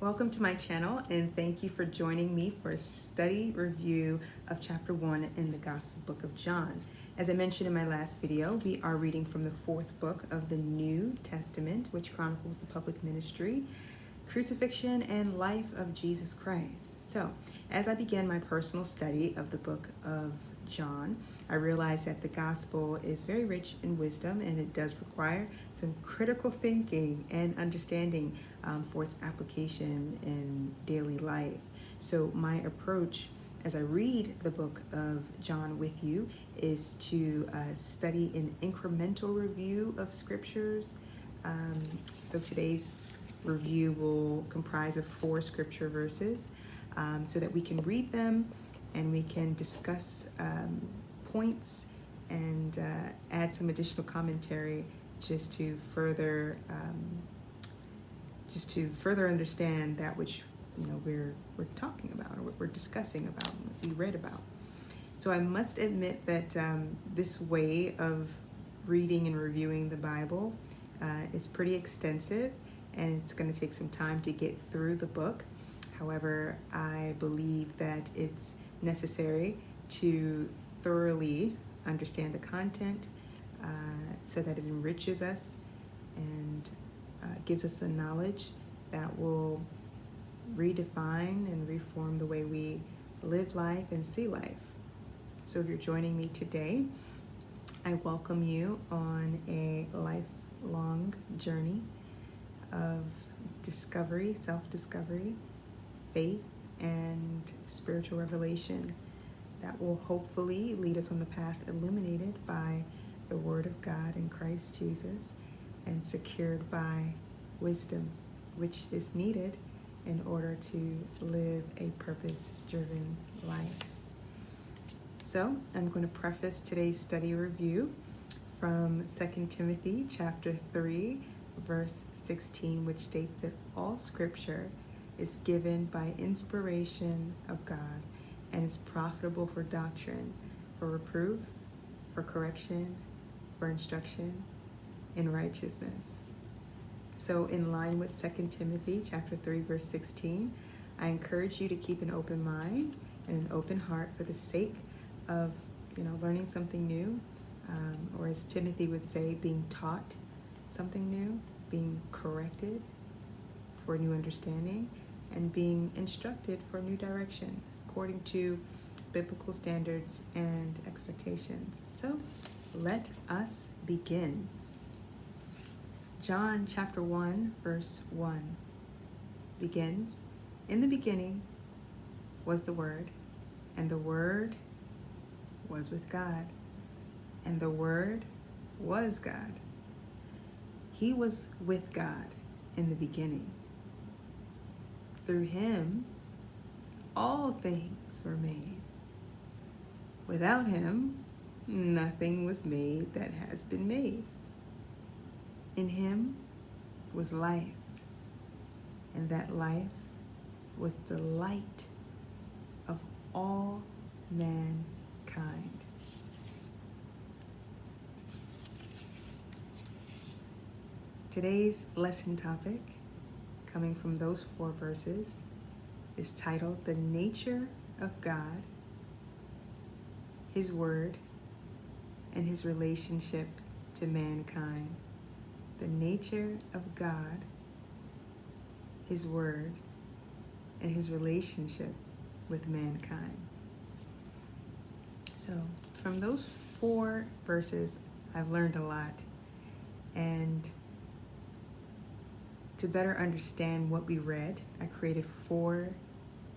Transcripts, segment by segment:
Welcome to my channel, and thank you for joining me for a study review of chapter 1 in the Gospel book of John. As I mentioned in my last video, we are reading from the fourth book of the New Testament, which chronicles the public ministry, crucifixion, and life of Jesus Christ. So, as I began my personal study of the book of John, I realized that the gospel is very rich in wisdom, and it does require some critical thinking and understanding for its application in daily life. So my approach as I read the book of John with you is to study an incremental review of scriptures. So today's review will comprise of 4 scripture verses so that we can read them and we can discuss points and add some additional commentary just to further understand that which we're talking about, or what we're discussing about, what we read about. So I must admit that this way of reading and reviewing the Bible is pretty extensive, and it's going to take some time to get through the book. However, I believe that it's necessary to thoroughly understand the content so that it enriches us and gives us the knowledge that will redefine and reform the way we live life and see life. So if you're joining me today, I welcome you on a lifelong journey of discovery, self-discovery, faith, and spiritual revelation that will hopefully lead us on the path illuminated by the Word of God in Christ Jesus and secured by wisdom, which is needed in order to live a purpose-driven life. So I'm going to preface today's study review from 2 Timothy chapter 3, verse 16, which states that all scripture is given by inspiration of God and is profitable for doctrine, for reproof, for correction, for instruction in righteousness. So in line with 2 Timothy chapter 3, verse 16, I encourage you to keep an open mind and an open heart for the sake of learning something new, or as Timothy would say, being taught something new, being corrected for new understanding, and being instructed for new direction according to biblical standards and expectations. So let us begin. John chapter 1, verse 1 begins, "In the beginning was the Word, and the Word was with God, and the Word was God. He was with God in the beginning. Through him, all things were made. Without him, nothing was made that has been made. In him was life, and that life was the light of all mankind." Today's lesson topic, coming from those 4 verses, is titled "The Nature of God, His Word, and His Relationship to Mankind." The nature of God, His Word, and His relationship with mankind. So from those 4 verses, I've learned a lot. And to better understand what we read, I created 4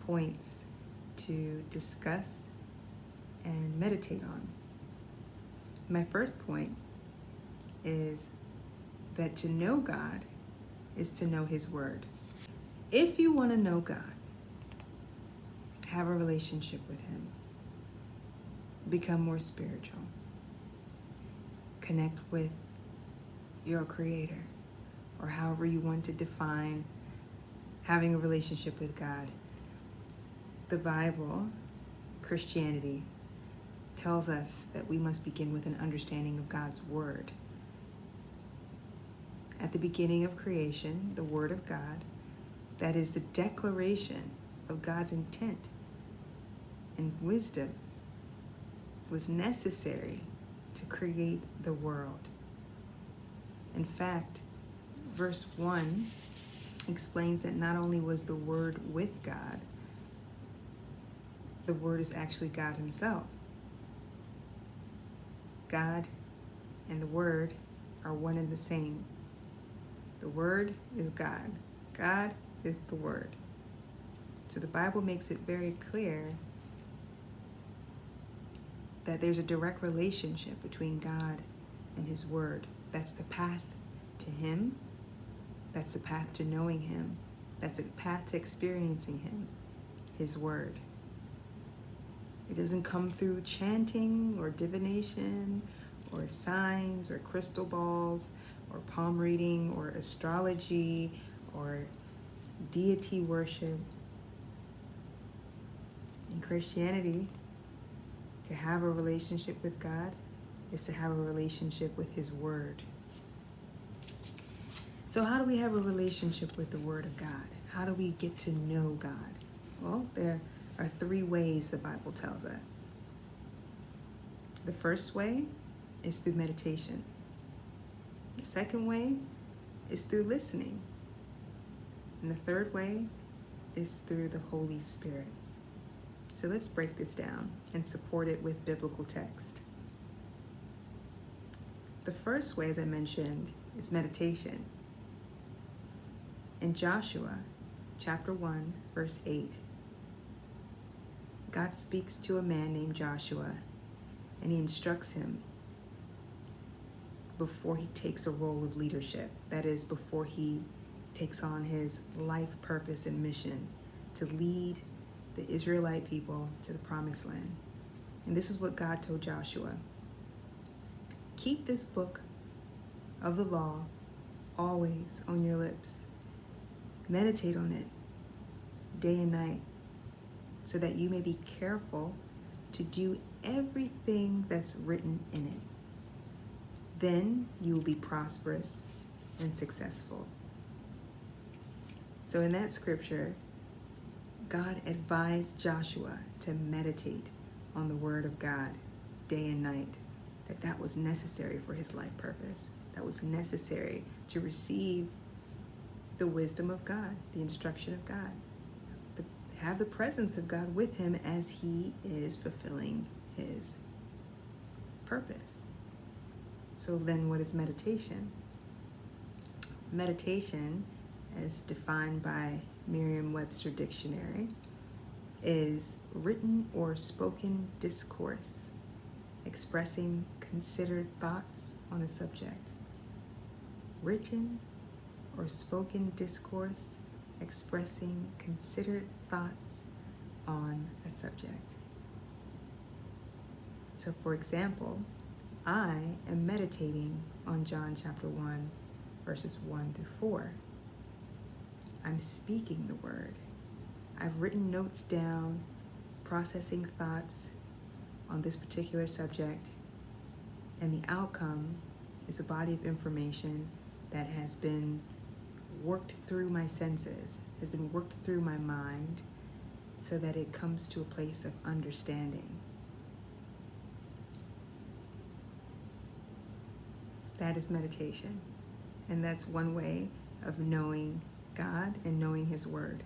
points to discuss and meditate on. My first point is that to know God is to know His Word. If you want to know God, have a relationship with Him, become more spiritual, connect with your Creator, or however you want to define having a relationship with God, the Bible, Christianity, tells us that we must begin with an understanding of God's Word. At the beginning of creation, the Word of God That is the declaration of God's intent and wisdom was necessary to create the world. In fact, verse 1 explains that not only was the Word with God, the Word is actually God Himself. God and the Word are one and the same. The Word is God. God is the Word. So the Bible makes it very clear that there's a direct relationship between God and His Word. That's the path to Him. That's the path to knowing Him. That's a path to experiencing Him, His Word. It doesn't come through chanting or divination or signs or crystal balls or palm reading or astrology or deity worship. In Christianity, to have a relationship with God is to have a relationship with His Word. So how do we have a relationship with the Word of God? How do we get to know God? Well, there are 3 ways the Bible tells us. The first way is through meditation. The second way is through listening. And the third way is through the Holy Spirit. So let's break this down and support it with biblical text. The first way, as I mentioned, is meditation. In Joshua chapter 1, verse 8, God speaks to a man named Joshua, and He instructs him before he takes a role of leadership. That is, before he takes on his life purpose and mission to lead the Israelite people to the promised land. And this is what God told Joshua. Keep this book of the law always on your lips. Meditate on it day and night, so that you may be careful to do everything that's written in it. Then you will be prosperous and successful. So in that scripture, God advised Joshua to meditate on the Word of God day and night, that was necessary for his life purpose. That was necessary to receive the wisdom of God, the instruction of God, have the presence of God with him as he is fulfilling his purpose. So then what is meditation? Meditation, as defined by Merriam-Webster Dictionary, is written or spoken discourse expressing considered thoughts on a subject. Written or spoken discourse expressing considered thoughts on a subject. So for example, I am meditating on John chapter 1, verses 1 through 4. I'm speaking the word. I've written notes down, processing thoughts on this particular subject, and the outcome is a body of information that has been worked through my senses, has been worked through my mind, so that it comes to a place of understanding. That is meditation. And that's one way of knowing God and knowing His Word.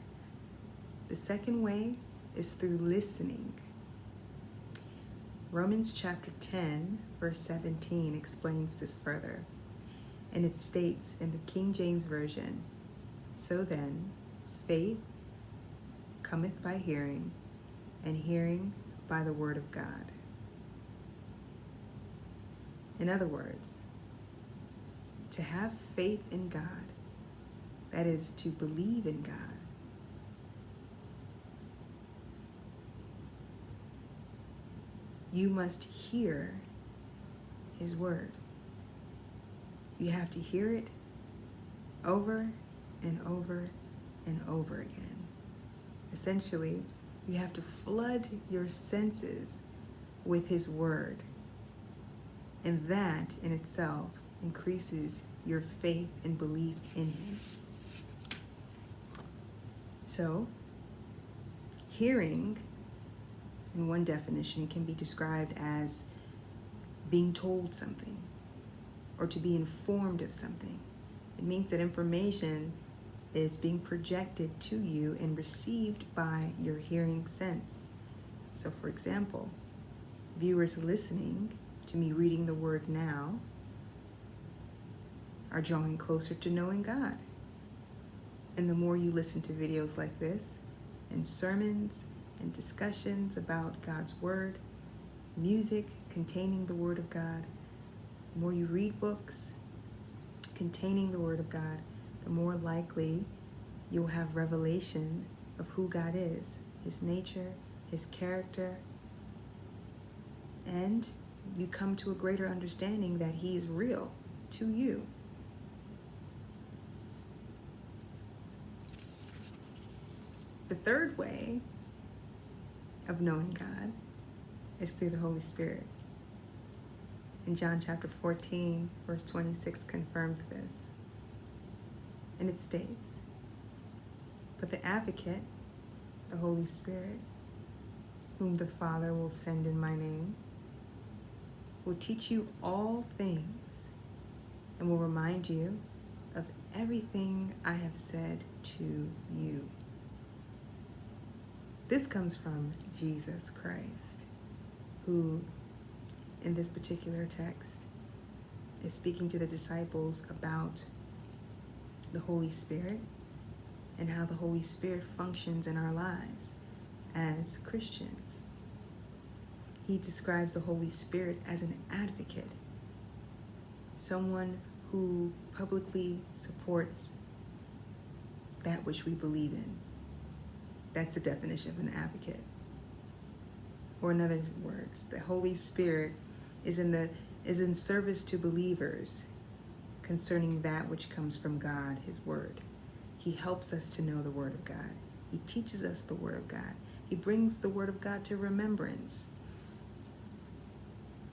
The second way is through listening. Romans chapter 10, verse 17 explains this further. And it states in the King James Version, "So then, faith cometh by hearing, and hearing by the word of God." In other words, to have faith in God, that is to believe in God, you must hear His word. You have to hear it over and over and over again. Essentially, you have to flood your senses with His word. And that in itself increases your faith and belief in Him. So, hearing, in one definition, can be described as being told something or to be informed of something. It means that information is being projected to you and received by your hearing sense. So, for example, viewers listening to me reading the word now are drawing closer to knowing God. And the more you listen to videos like this, and sermons and discussions about God's word, music containing the word of God, the more you read books containing the word of God, the more likely you'll have revelation of who God is, his nature, his character, and you come to a greater understanding that he is real to you. The third way of knowing God is through the Holy Spirit. And John chapter 14, verse 26 confirms this. And it states, "But the advocate, the Holy Spirit, whom the Father will send in my name, will teach you all things and will remind you of everything I have said to you." This comes from Jesus Christ, who in this particular text is speaking to the disciples about the Holy Spirit and how the Holy Spirit functions in our lives as Christians. He describes the Holy Spirit as an advocate, someone who publicly supports that which we believe in. That's the definition of an advocate. Or in other words, the Holy Spirit is in service to believers concerning that which comes from God, his word. He helps us to know the word of God. He teaches us the word of God. He brings the word of God to remembrance.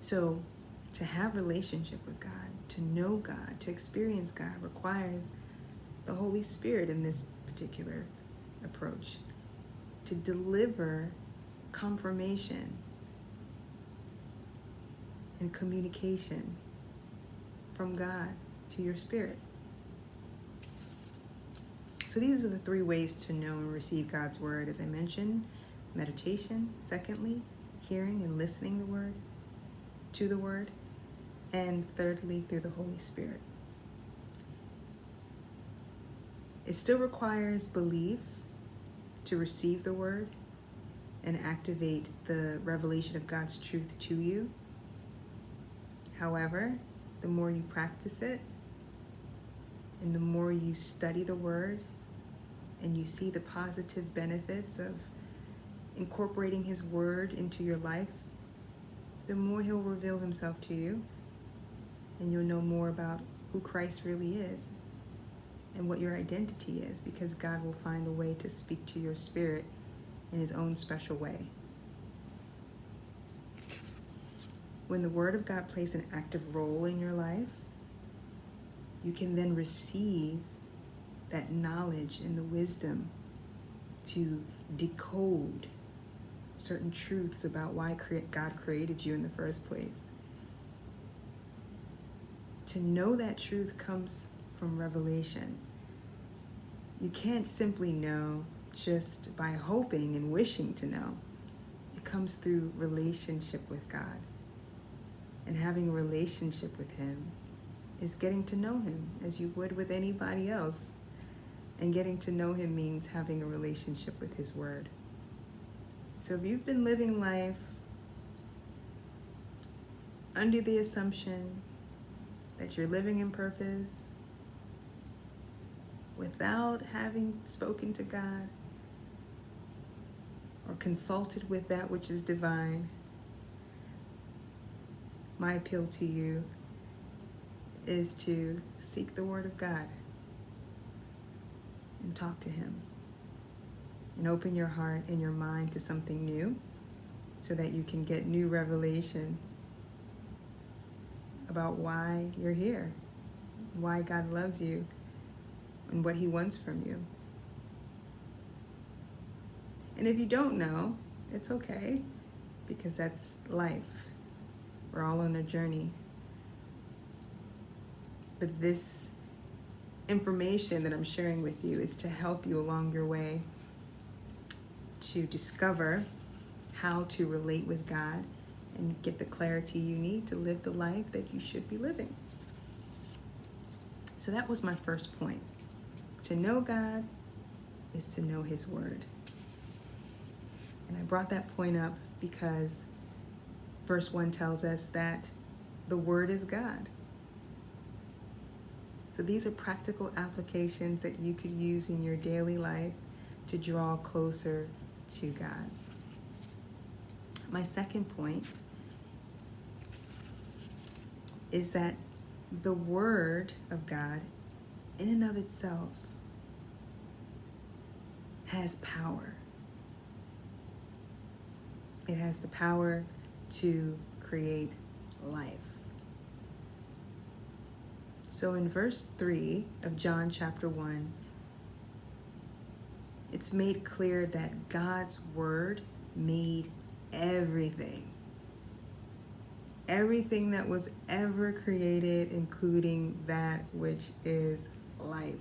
So, to have relationship with God, to know God, to experience God requires the Holy Spirit in this particular approach to deliver confirmation and communication from God to your spirit. So these are the three ways to know and receive God's word. As I mentioned, meditation, secondly, hearing and listening to the word, and thirdly, through the Holy Spirit. It still requires belief to receive the word and activate the revelation of God's truth to you. However, the more you practice it and the more you study the word and you see the positive benefits of incorporating his word into your life, the more he'll reveal himself to you and you'll know more about who Christ really is and what your identity is, because God will find a way to speak to your spirit in his own special way. When the word of God plays an active role in your life, you can then receive that knowledge and the wisdom to decode certain truths about why God created you in the first place. To know that truth comes from revelation. You can't simply know just by hoping and wishing to know. It comes through relationship with God. And having a relationship with him is getting to know him as you would with anybody else. And getting to know him means having a relationship with his word. So if you've been living life under the assumption that you're living in purpose without having spoken to God or consulted with that which is divine, my appeal to you is to seek the word of God and talk to him and open your heart and your mind to something new so that you can get new revelation about why you're here, why God loves you, and what he wants from you. And if you don't know, it's okay, because that's life. We're all on a journey. But this information that I'm sharing with you is to help you along your way to discover how to relate with God and get the clarity you need to live the life that you should be living. So that was my first point. To know God is to know His Word. And I brought that point up because verse 1 tells us that the Word is God. So these are practical applications that you could use in your daily life to draw closer to God. My second point is that the Word of God, in and of itself, has power. It has the power to create life. So in verse 3 of John chapter 1, it's made clear that God's Word made everything. Everything that was ever created, including that which is life.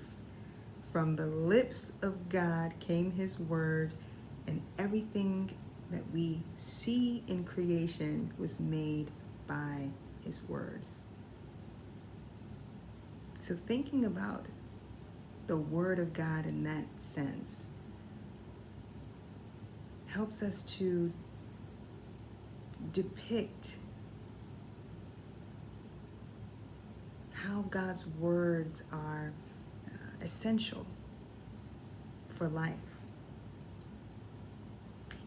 From the lips of God came His Word, and everything that we see in creation was made by His words. So thinking about the Word of God in that sense helps us to depict how God's words are essential for life.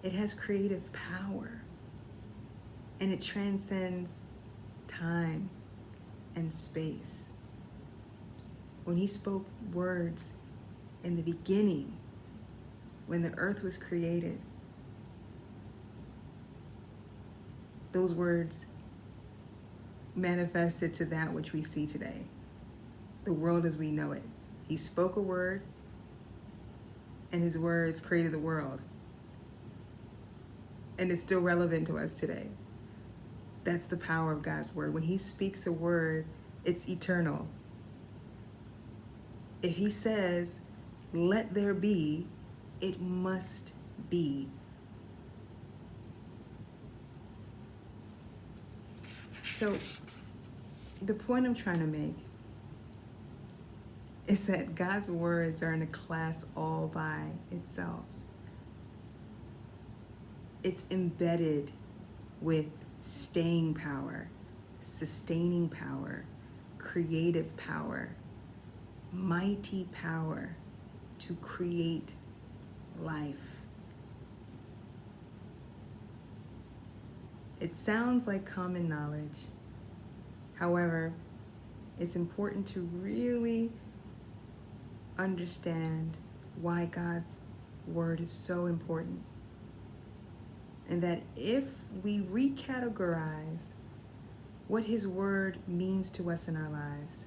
It has creative power, and it transcends time and space. When He spoke words in the beginning, when the earth was created, those words manifested to that which we see today, the world as we know it. He spoke a word, and His words created the world. And it's still relevant to us today. That's the power of God's Word. When He speaks a word, it's eternal. If He says, "Let there be," it must be. So the point I'm trying to make is that God's words are in a class all by itself. It's embedded with staying power, sustaining power, creative power, mighty power to create life. It sounds like common knowledge. However, it's important to really understand why God's Word is so important. And that if we recategorize what His Word means to us in our lives,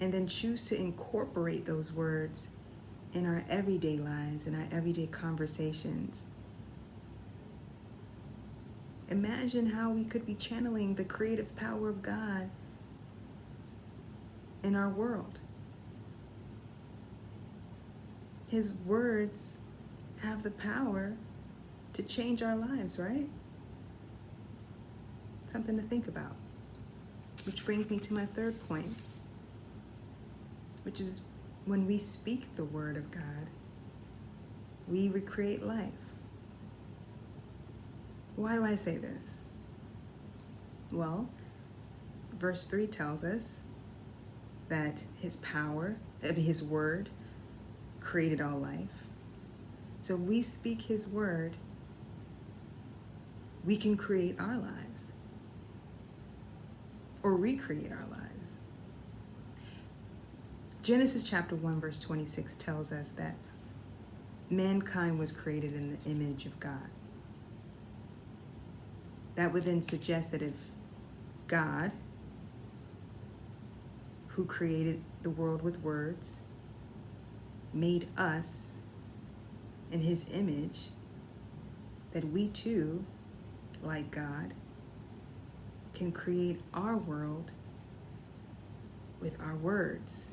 and then choose to incorporate those words in our everyday lives, in our everyday conversations, imagine how we could be channeling the creative power of God in our world. His words have the power to change our lives, right? Something to think about. Which brings me to my third point, which is when we speak the Word of God, we recreate life. Why do I say this? Well, verse 3 tells us that His power, His Word, created all life. So we speak His Word, we can create our lives or recreate our lives. Genesis chapter 1 verse 26 tells us that mankind was created in the image of God. That would then suggest that if God, who created the world with words, made us in his image, that we too, like God, can create our world with our words.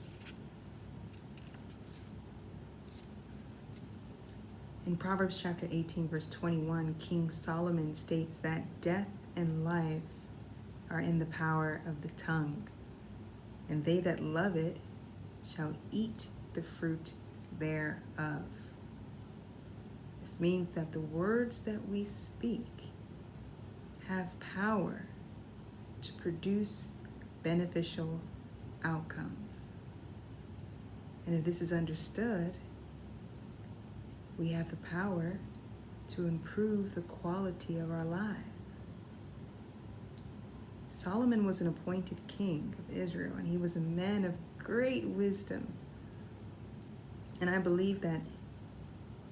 In Proverbs chapter 18, verse 21, King Solomon states that death and life are in the power of the tongue, and they that love it shall eat the fruit thereof. This means that the words that we speak have power to produce beneficial outcomes. And if this is understood, we have the power to improve the quality of our lives. Solomon was an appointed king of Israel, and he was a man of great wisdom. And I believe that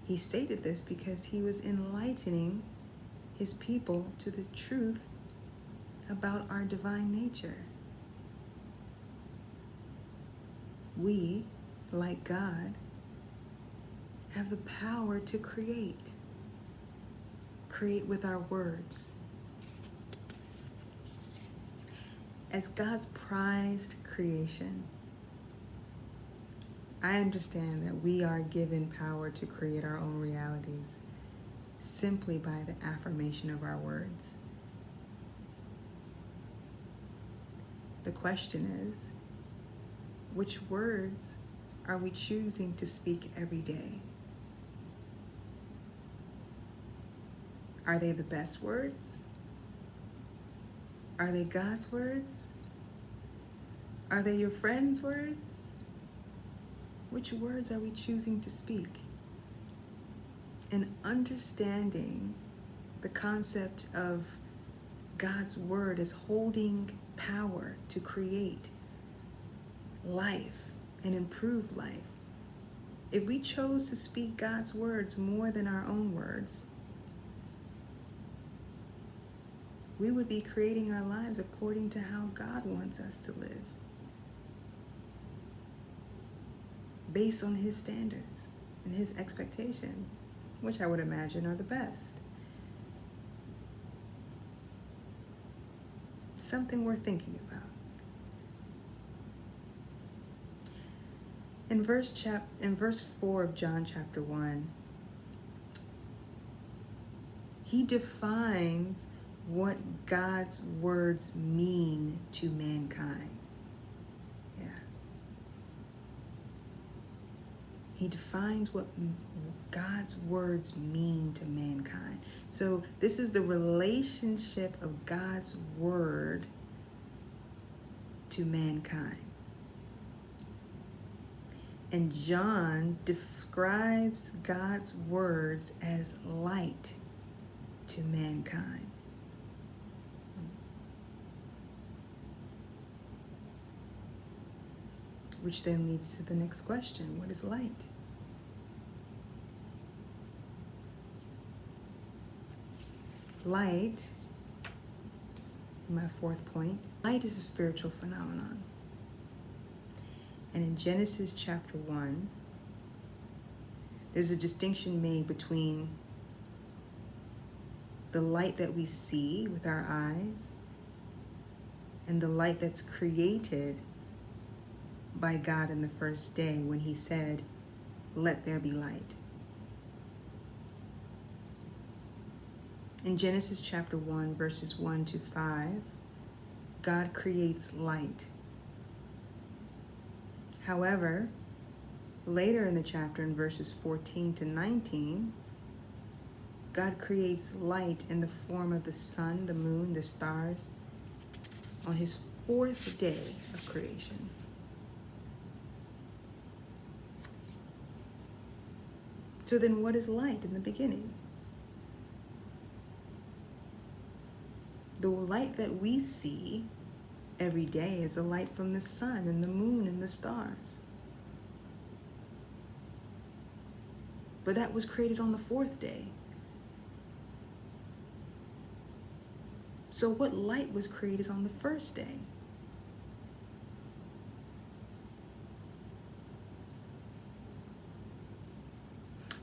he stated this because he was enlightening his people to the truth about our divine nature. We, like God, have the power to create with our words. As God's prized creation, I understand that we are given power to create our own realities simply by the affirmation of our words. The question is, which words are we choosing to speak every day? Are they the best words? Are they God's words? Are they your friend's words? Which words are we choosing to speak? And understanding the concept of God's word as holding power to create life and improve life. If we chose to speak God's words more than our own words, we would be creating our lives according to how God wants us to live, based on his standards and his expectations, which I would imagine are the best. Something worth thinking about. In verse 4 of John chapter 1, he defines what God's words mean to mankind. Yeah. He defines what God's words mean to mankind. So this is the relationship of God's word to mankind. And John describes God's words as light to mankind. Which then leads to the next question. What is light? Light, my fourth point, light is a spiritual phenomenon. And in Genesis chapter 1, there's a distinction made between the light that we see with our eyes and the light that's created by God in the first day when he said, "Let there be light." In Genesis chapter 1, verses 1 to 5, God creates light. However, later in the chapter, in verses 14 to 19, God creates light in the form of the sun, the moon, the stars, on his fourth day of creation. So then what is light in the beginning? The light that we see every day is the light from the sun and the moon and the stars. But that was created on the fourth day. So what light was created on the first day?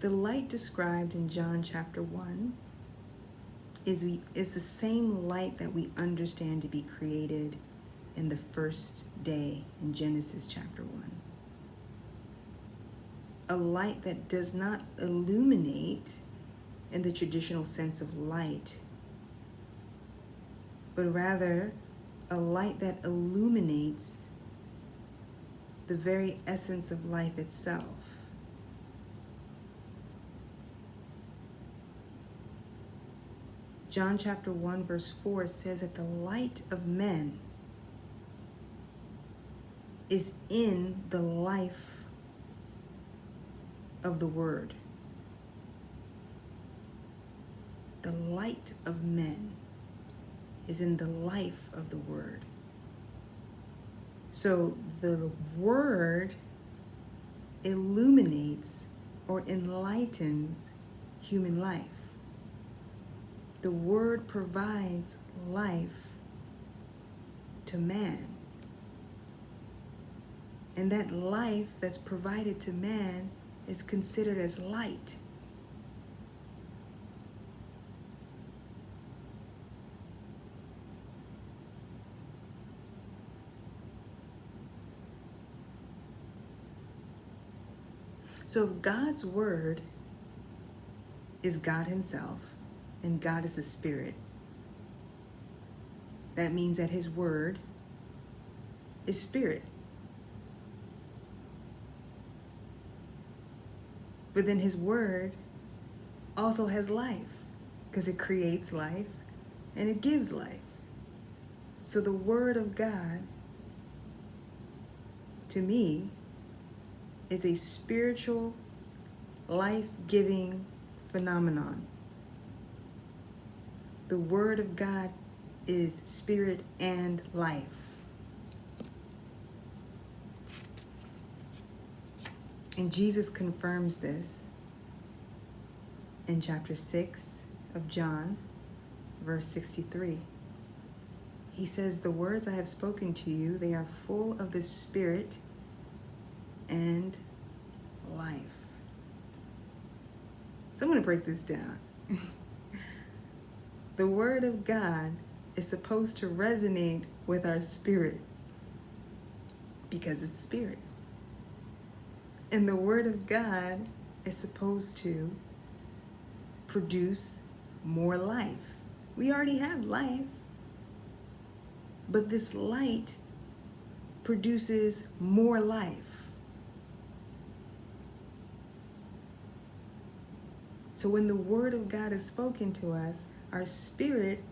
The light described in John chapter 1 is the same light that we understand to be created in the first day in Genesis chapter 1. A light that does not illuminate in the traditional sense of light, but rather a light that illuminates the very essence of life itself. John chapter 1 verse 4 says that the light of men is in the life of the Word. The light of men is in the life of the Word. So the Word illuminates or enlightens human life. The Word provides life to man. And that life that's provided to man is considered as light. So if God's Word is God Himself, and God is a spirit, that means that His Word is spirit. But then His Word also has life, because it creates life and it gives life. So the Word of God, to me, is a spiritual, life-giving phenomenon. The Word of God is spirit and life. And Jesus confirms this in chapter 6 of John, verse 63. He says, "The words I have spoken to you, they are full of the Spirit and life." So I'm going to break this down. The Word of God is supposed to resonate with our spirit because it's spirit. And the Word of God is supposed to produce more life. We already have life, but this light produces more life. So when the Word of God is spoken to us, our spirit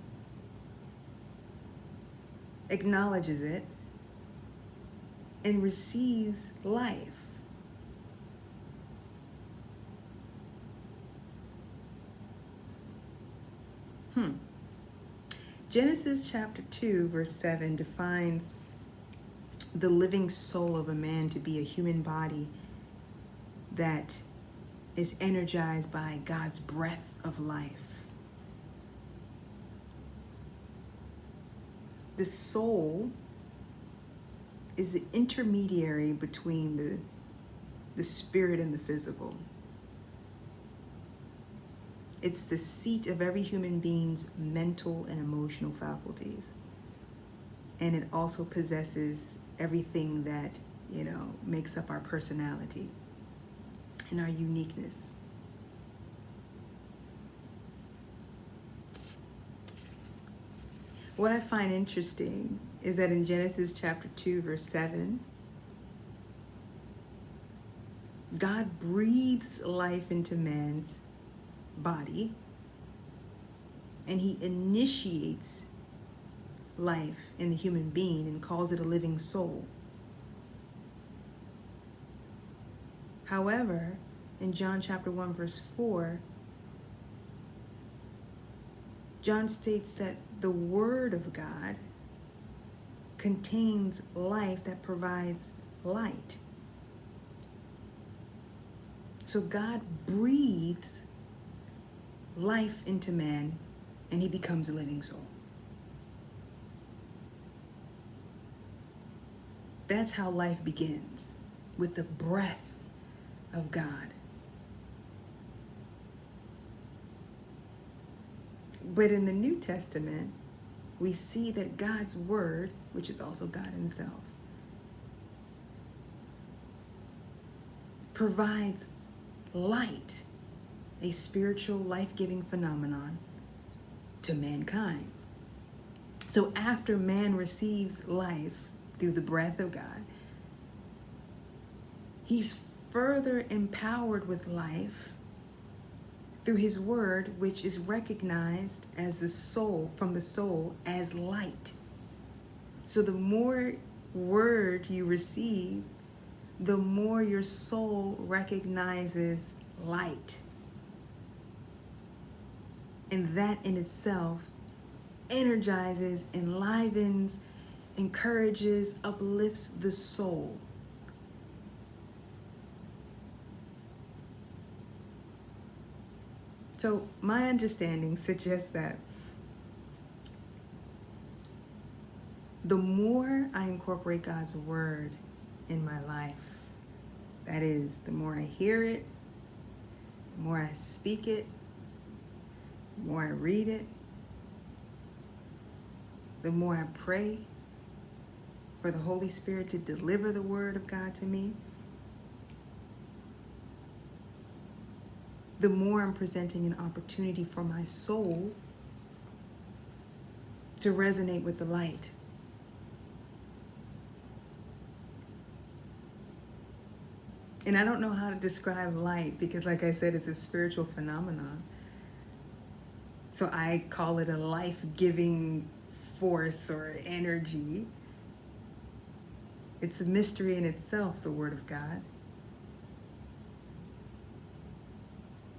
acknowledges it and receives life. Genesis chapter 2, verse 7 defines the living soul of a man to be a human body that is energized by God's breath of life. The soul is the intermediary between the spirit and the physical. It's the seat of every human being's mental and emotional faculties. And it also possesses everything that, makes up our personality and our uniqueness. What I find interesting is that in Genesis chapter 2, verse 7, God breathes life into man's body, and He initiates life in the human being and calls it a living soul. However, in John chapter 1, verse 4, John states that the Word of God contains life that provides light. So God breathes life into man, and he becomes a living soul. That's how life begins, with the breath of God. But in the New Testament, we see that God's word, which is also God himself, provides light, a spiritual, life-giving phenomenon to mankind. So after man receives life through the breath of God, he's further empowered with life through his word, which is recognized as the soul, from the soul, as light. So the more word you receive, the more your soul recognizes light. And that in itself energizes, enlivens, encourages, uplifts the soul. So my understanding suggests that the more I incorporate God's word in my life, that is, the more I hear it, the more I speak it, the more I read it, the more I pray for the Holy Spirit to deliver the word of God to me, the more I'm presenting an opportunity for my soul to resonate with the light. And I don't know how to describe light because, like I said, it's a spiritual phenomenon. So I call it a life-giving force or energy. It's a mystery in itself, the Word of God.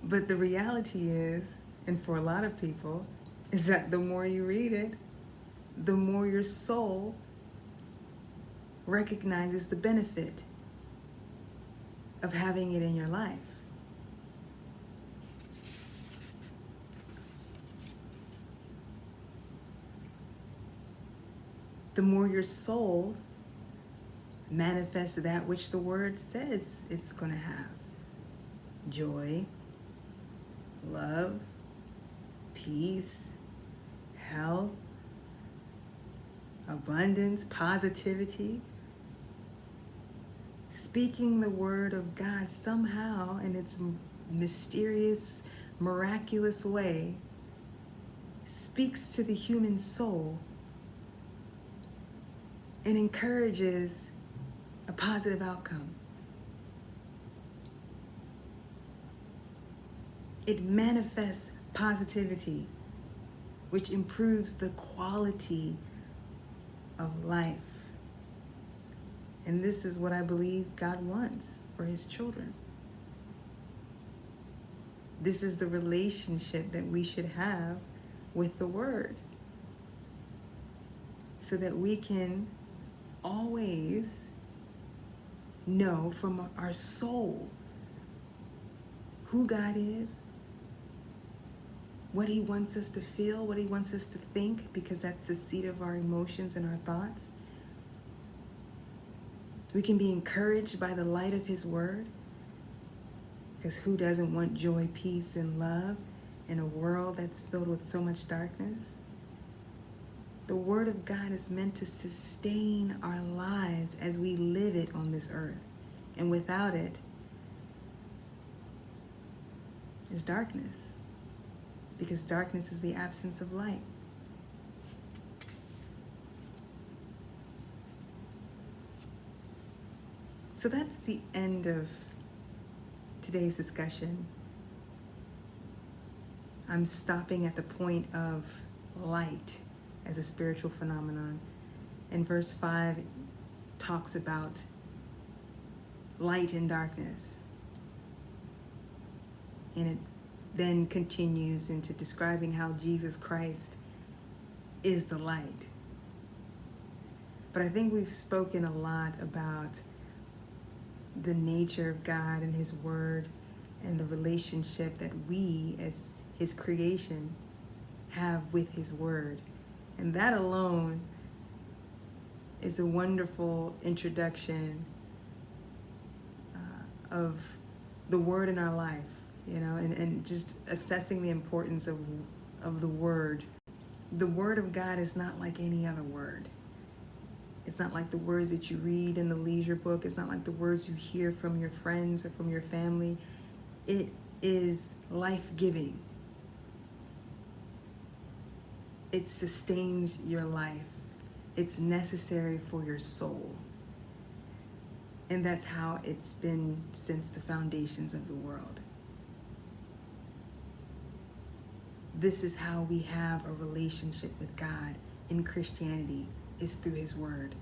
But the reality is, and for a lot of people, is that the more you read it, the more your soul recognizes the benefit of having it in your life. The more your soul manifests that which the word says it's going to have: joy, love, peace, health, abundance, positivity. Speaking the word of God somehow in its mysterious, miraculous way speaks to the human soul and encourages a positive outcome. It manifests positivity, which improves the quality of life. And this is what I believe God wants for his children. This is the relationship that we should have with the word, so that we can always know from our soul who God is, what he wants us to feel, what he wants us to think, because that's the seat of our emotions and our thoughts. We can be encouraged by the light of his word, because who doesn't want joy, peace, and love in a world that's filled with so much darkness? The word of God is meant to sustain our lives as we live it on this earth. And without it is darkness, because darkness is the absence of light. So that's the end of today's discussion. I'm stopping at the point of light as a spiritual phenomenon. And verse 5 talks about light and darkness. And it then continues into describing how Jesus Christ is the light. But I think we've spoken a lot about the nature of God and his word and the relationship that we as his creation have with his word. And that alone is a wonderful introduction of the word in our life, and just assessing the importance of of the Word. The Word of God is not like any other word. It's not like the words that you read in the leisure book. It's not like the words you hear from your friends or from your family. It is life-giving. It sustains your life. It's necessary for your soul. And that's how it's been since the foundations of the world. This is how we have a relationship with God in Christianity, is through His Word.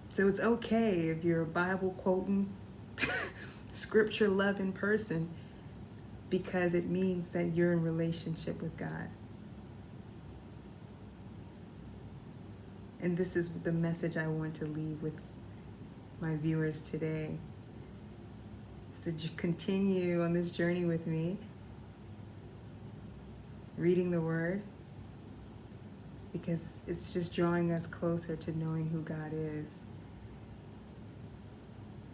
So it's okay if you're a Bible quoting, scripture loving person, because it means that you're in relationship with God. And this is the message I want to leave with my viewers today. So continue on this journey with me, reading the Word, because it's just drawing us closer to knowing who God is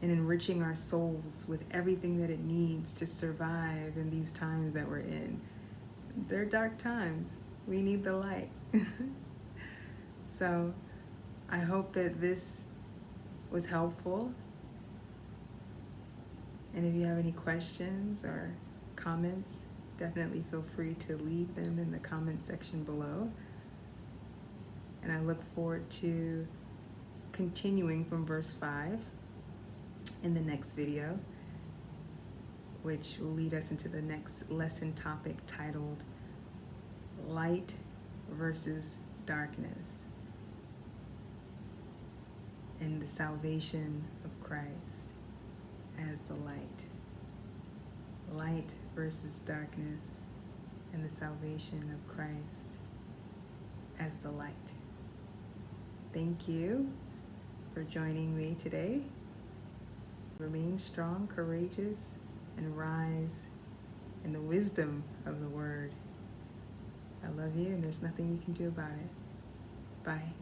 and enriching our souls with everything that it needs to survive in these times that we're in. They're dark times. We need the light. So I hope that this was helpful. And if you have any questions or comments, definitely feel free to leave them in the comment section below. And I look forward to continuing from verse 5 in the next video, which will lead us into the next lesson topic titled Light versus Darkness and the salvation of Christ as the light. Light versus darkness and the salvation of Christ as the light. Thank you for joining me today. Remain strong, courageous, and rise in the wisdom of the Word. I love you, and there's nothing you can do about it. Bye.